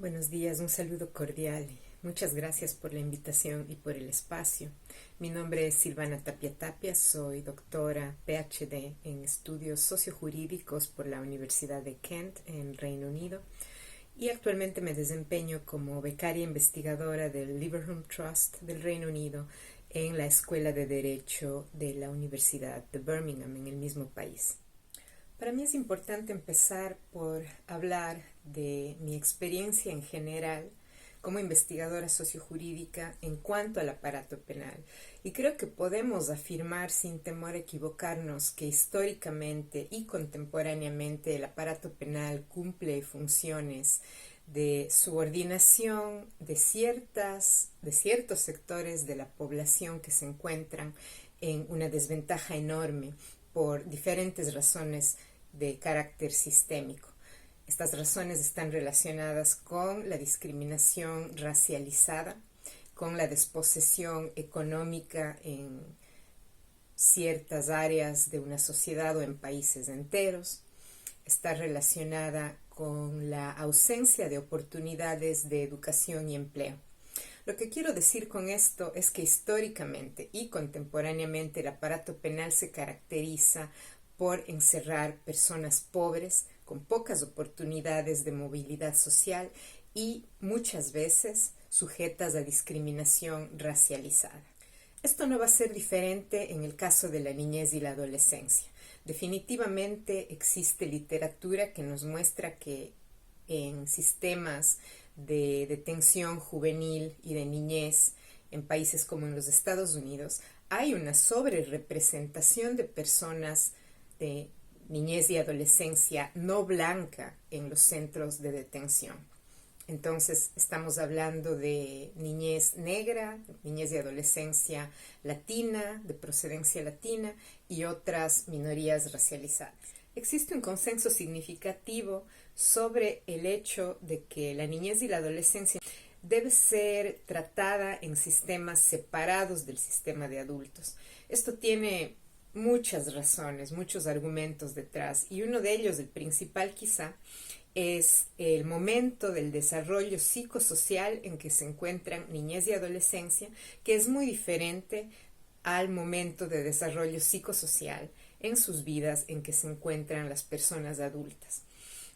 Buenos días, un saludo cordial. Muchas gracias por la invitación y por el espacio. Mi nombre es Silvana Tapia Tapia, soy doctora PhD en estudios sociojurídicos por la Universidad de Kent en Reino Unido y actualmente me desempeño como becaria investigadora del Liverhome Trust del Reino Unido en la Escuela de Derecho de la Universidad de Birmingham en el mismo país. Para mí es importante empezar por hablar de mi experiencia en general como investigadora sociojurídica en cuanto al aparato penal. Y creo que podemos afirmar sin temor a equivocarnos que históricamente y contemporáneamente el aparato penal cumple funciones de subordinación de ciertos sectores de la población que se encuentran en una desventaja enorme por diferentes razones de carácter sistémico. Estas razones están relacionadas con la discriminación racializada, con la desposesión económica en ciertas áreas de una sociedad o en países enteros. Está relacionada con la ausencia de oportunidades de educación y empleo. Lo que quiero decir con esto es que históricamente y contemporáneamente el aparato penal se caracteriza por encerrar personas pobres con pocas oportunidades de movilidad social y muchas veces sujetas a discriminación racializada. Esto no va a ser diferente en el caso de la niñez y la adolescencia. Definitivamente existe literatura que nos muestra que en sistemas de detención juvenil y de niñez en países como en los Estados Unidos hay una sobrerepresentación de personas de niñez y adolescencia no blanca en los centros de detención. Entonces estamos hablando de niñez negra, niñez y adolescencia latina, de procedencia latina y otras minorías racializadas. Existe un consenso significativo sobre el hecho de que la niñez y la adolescencia debe ser tratada en sistemas separados del sistema de adultos. Esto tiene muchas razones, muchos argumentos detrás, y uno de ellos, el principal quizá, es el momento del desarrollo psicosocial en que se encuentran niñez y adolescencia, que es muy diferente al momento de desarrollo psicosocial en sus vidas en que se encuentran las personas adultas.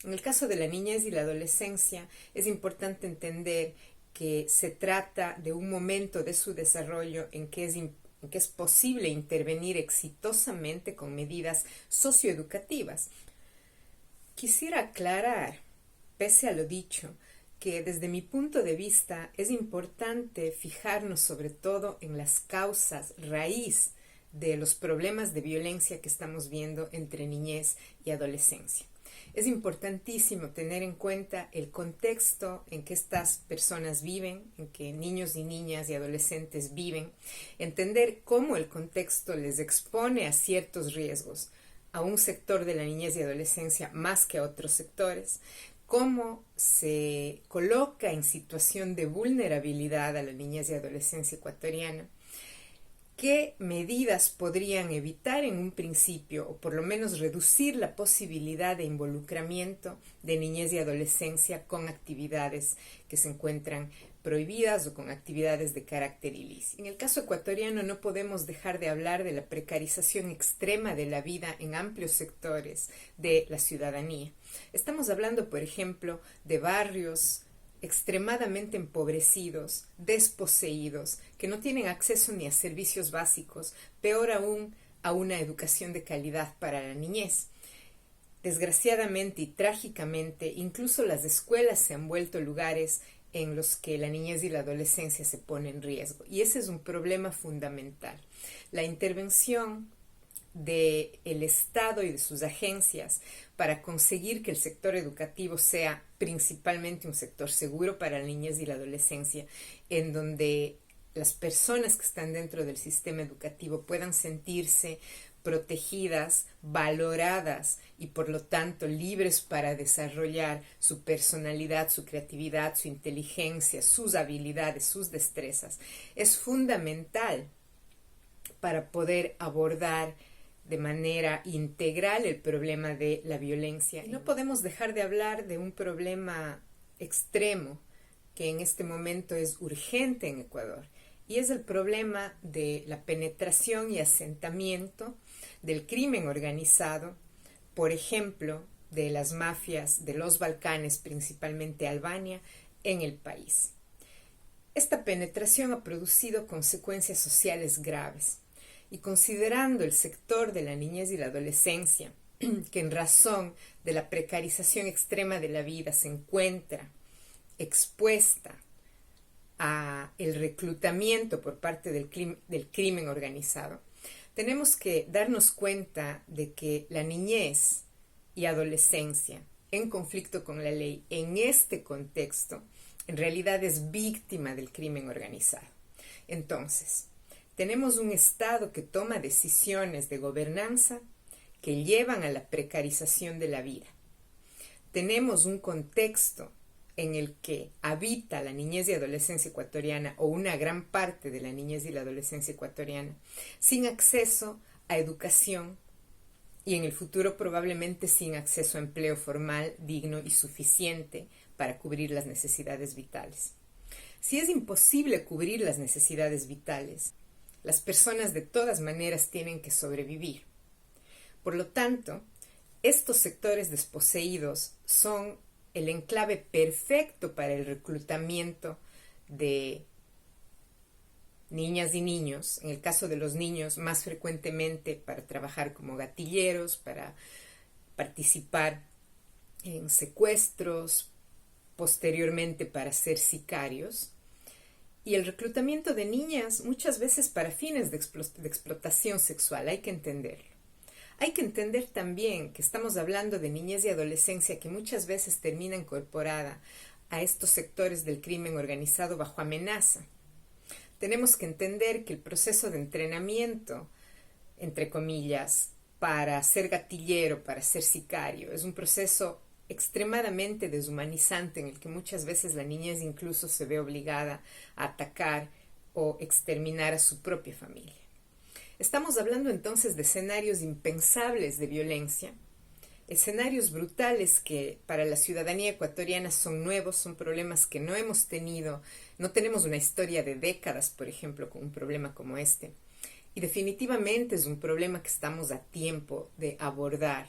En el caso de la niñez y la adolescencia, es importante entender que se trata de un momento de su desarrollo en que es posible intervenir exitosamente con medidas socioeducativas. Quisiera aclarar, pese a lo dicho, que desde mi punto de vista es importante fijarnos sobre todo en las causas raíz de los problemas de violencia que estamos viendo entre niñez y adolescencia. Es importantísimo tener en cuenta el contexto en que estas personas viven, en que niños y niñas y adolescentes viven, entender cómo el contexto les expone a ciertos riesgos, a un sector de la niñez y adolescencia más que a otros sectores, cómo se coloca en situación de vulnerabilidad a la niñez y adolescencia ecuatoriana, qué medidas podrían evitar en un principio o por lo menos reducir la posibilidad de involucramiento de niñez y adolescencia con actividades que se encuentran prohibidas o con actividades de carácter ilícito. En el caso ecuatoriano no podemos dejar de hablar de la precarización extrema de la vida en amplios sectores de la ciudadanía. Estamos hablando, por ejemplo, de barrios extremadamente empobrecidos, desposeídos, que no tienen acceso ni a servicios básicos, peor aún a una educación de calidad para la niñez. Desgraciadamente y trágicamente, incluso las escuelas se han vuelto lugares en los que la niñez y la adolescencia se ponen en riesgo. Y ese es un problema fundamental. La intervención del Estado y de sus agencias para conseguir que el sector educativo sea principalmente un sector seguro para la niñez y la adolescencia, en donde las personas que están dentro del sistema educativo puedan sentirse protegidas, valoradas y por lo tanto libres para desarrollar su personalidad, su creatividad, su inteligencia, sus habilidades, sus destrezas, es fundamental para poder abordar de manera integral el problema de la violencia. Y no podemos dejar de hablar de un problema extremo que en este momento es urgente en Ecuador, y es el problema de la penetración y asentamiento del crimen organizado, por ejemplo, de las mafias de los Balcanes, principalmente Albania, en el país. Esta penetración ha producido consecuencias sociales graves, y considerando el sector de la niñez y la adolescencia, que en razón de la precarización extrema de la vida se encuentra expuesta a el reclutamiento por parte del crimen organizado, tenemos que darnos cuenta de que la niñez y adolescencia en conflicto con la ley en este contexto en realidad es víctima del crimen organizado. Entonces, tenemos un Estado que toma decisiones de gobernanza que llevan a la precarización de la vida. Tenemos un contexto en el que habita la niñez y adolescencia ecuatoriana, o una gran parte de la niñez y la adolescencia ecuatoriana, sin acceso a educación y en el futuro probablemente sin acceso a empleo formal, digno y suficiente para cubrir las necesidades vitales. Si es imposible cubrir las necesidades vitales, las personas de todas maneras tienen que sobrevivir. Por lo tanto, estos sectores desposeídos son el enclave perfecto para el reclutamiento de niñas y niños, en el caso de los niños más frecuentemente para trabajar como gatilleros, para participar en secuestros, posteriormente para ser sicarios, y el reclutamiento de niñas muchas veces para fines de explotación sexual. Hay que entenderlo. Hay que entender también que estamos hablando de niñez y adolescencia que muchas veces termina incorporada a estos sectores del crimen organizado bajo amenaza. Tenemos que entender que el proceso de entrenamiento, entre comillas, para ser gatillero, para ser sicario, es un proceso extremadamente deshumanizante en el que muchas veces la niñez incluso se ve obligada a atacar o exterminar a su propia familia. Estamos hablando entonces de escenarios impensables de violencia, escenarios brutales que para la ciudadanía ecuatoriana son nuevos, son problemas que no hemos tenido, no tenemos una historia de décadas, por ejemplo, con un problema como este. Y definitivamente es un problema que estamos a tiempo de abordar.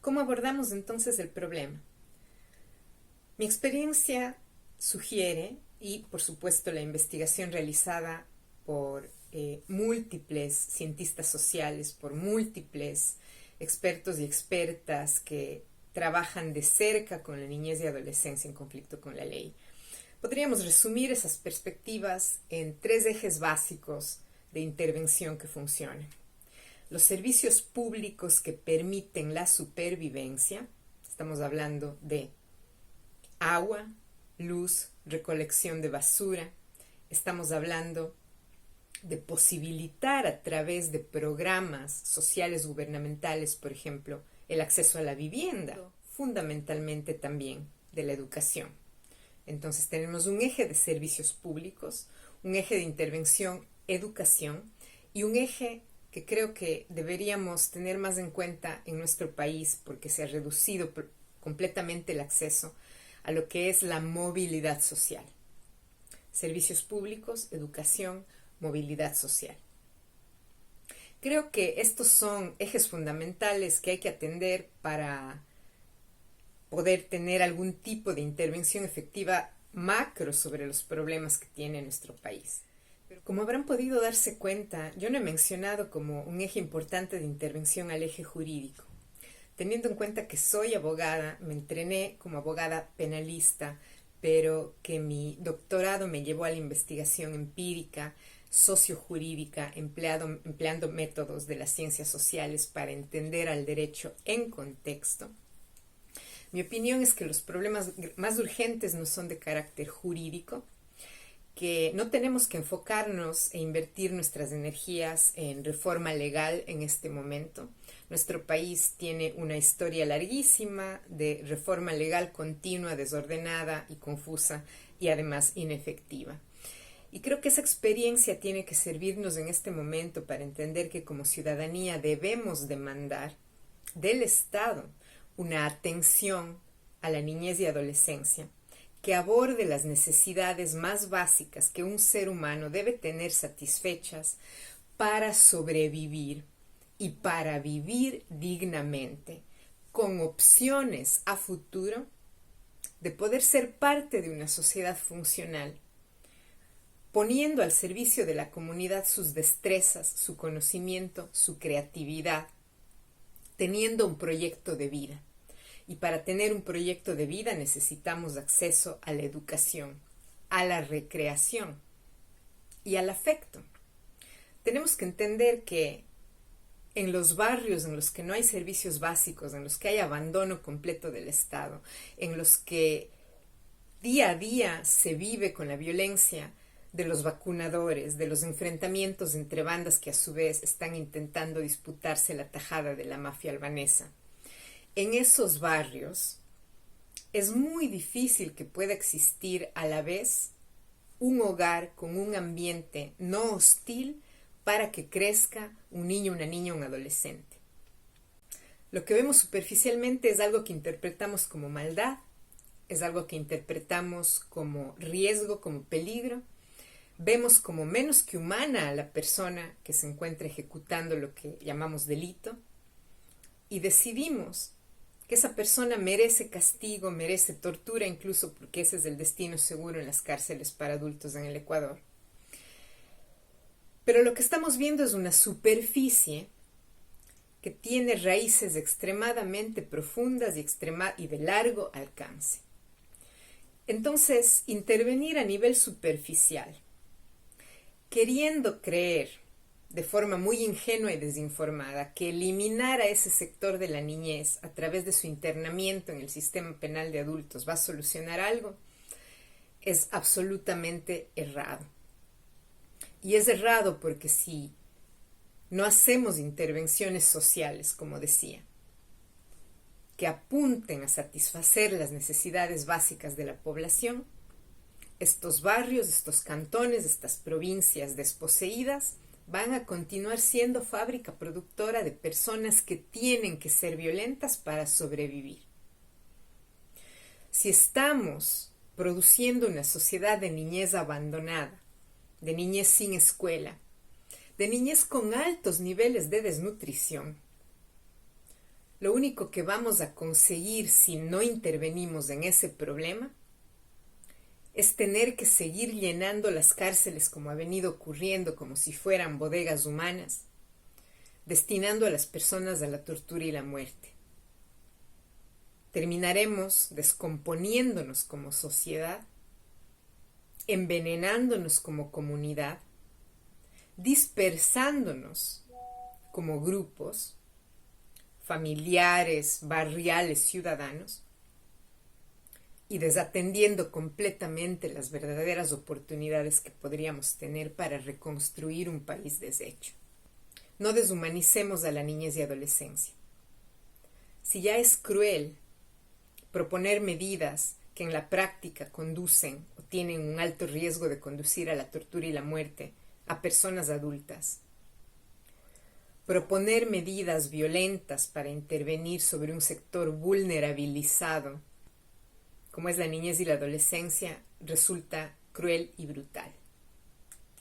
¿Cómo abordamos entonces el problema? Mi experiencia sugiere, y por supuesto la investigación realizada por múltiples cientistas sociales, por múltiples expertos y expertas que trabajan de cerca con la niñez y adolescencia en conflicto con la ley. Podríamos resumir esas perspectivas en 3 ejes básicos de intervención que funcionan. Los servicios públicos que permiten la supervivencia, estamos hablando de agua, luz, recolección de basura, estamos hablando de posibilitar a través de programas sociales gubernamentales, por ejemplo, el acceso a la vivienda, fundamentalmente también de la educación. Entonces tenemos un eje de servicios públicos, un eje de intervención, educación, y un eje que creo que deberíamos tener más en cuenta en nuestro país porque se ha reducido completamente el acceso a lo que es la movilidad social. Servicios públicos, educación, movilidad social. Creo que estos son ejes fundamentales que hay que atender para poder tener algún tipo de intervención efectiva macro sobre los problemas que tiene nuestro país. Pero como habrán podido darse cuenta, yo no he mencionado como un eje importante de intervención al eje jurídico. Teniendo en cuenta que soy abogada, me entrené como abogada penalista, pero que mi doctorado me llevó a la investigación empírica, sociojurídica, empleando métodos de las ciencias sociales para entender al derecho en contexto. Mi opinión es que los problemas más urgentes no son de carácter jurídico, que no tenemos que enfocarnos e invertir nuestras energías en reforma legal en este momento. Nuestro país tiene una historia larguísima de reforma legal continua, desordenada y confusa y además inefectiva. Y creo que esa experiencia tiene que servirnos en este momento para entender que como ciudadanía debemos demandar del Estado una atención a la niñez y adolescencia que aborde las necesidades más básicas que un ser humano debe tener satisfechas para sobrevivir y para vivir dignamente, con opciones a futuro de poder ser parte de una sociedad funcional, poniendo al servicio de la comunidad sus destrezas, su conocimiento, su creatividad, teniendo un proyecto de vida. Y para tener un proyecto de vida necesitamos acceso a la educación, a la recreación y al afecto. Tenemos que entender que en los barrios en los que no hay servicios básicos, en los que hay abandono completo del Estado, en los que día a día se vive con la violencia de los vacunadores, de los enfrentamientos entre bandas que a su vez están intentando disputarse la tajada de la mafia albanesa. En esos barrios es muy difícil que pueda existir a la vez un hogar con un ambiente no hostil para que crezca un niño, una niña, un adolescente. Lo que vemos superficialmente es algo que interpretamos como maldad, es algo que interpretamos como riesgo, como peligro. Vemos como menos que humana a la persona que se encuentra ejecutando lo que llamamos delito y decidimos que esa persona merece castigo, merece tortura, incluso porque ese es el destino seguro en las cárceles para adultos en el Ecuador. Pero lo que estamos viendo es una superficie que tiene raíces extremadamente profundas y de largo alcance. Entonces, intervenir a nivel superficial, queriendo creer de forma muy ingenua y desinformada que eliminar a ese sector de la niñez a través de su internamiento en el sistema penal de adultos va a solucionar algo, es absolutamente errado. Y es errado porque si no hacemos intervenciones sociales, como decía, que apunten a satisfacer las necesidades básicas de la población, estos barrios, estos cantones, estas provincias desposeídas van a continuar siendo fábrica productora de personas que tienen que ser violentas para sobrevivir. Si estamos produciendo una sociedad de niñez abandonada, de niñez sin escuela, de niñez con altos niveles de desnutrición, lo único que vamos a conseguir si no intervenimos en ese problema es tener que seguir llenando las cárceles como ha venido ocurriendo, como si fueran bodegas humanas, destinando a las personas a la tortura y la muerte. Terminaremos descomponiéndonos como sociedad, envenenándonos como comunidad, dispersándonos como grupos, familiares, barriales, ciudadanos, y desatendiendo completamente las verdaderas oportunidades que podríamos tener para reconstruir un país deshecho. No deshumanicemos a la niñez y adolescencia. Si ya es cruel proponer medidas que en la práctica conducen o tienen un alto riesgo de conducir a la tortura y la muerte a personas adultas, proponer medidas violentas para intervenir sobre un sector vulnerabilizado como es la niñez y la adolescencia, resulta cruel y brutal.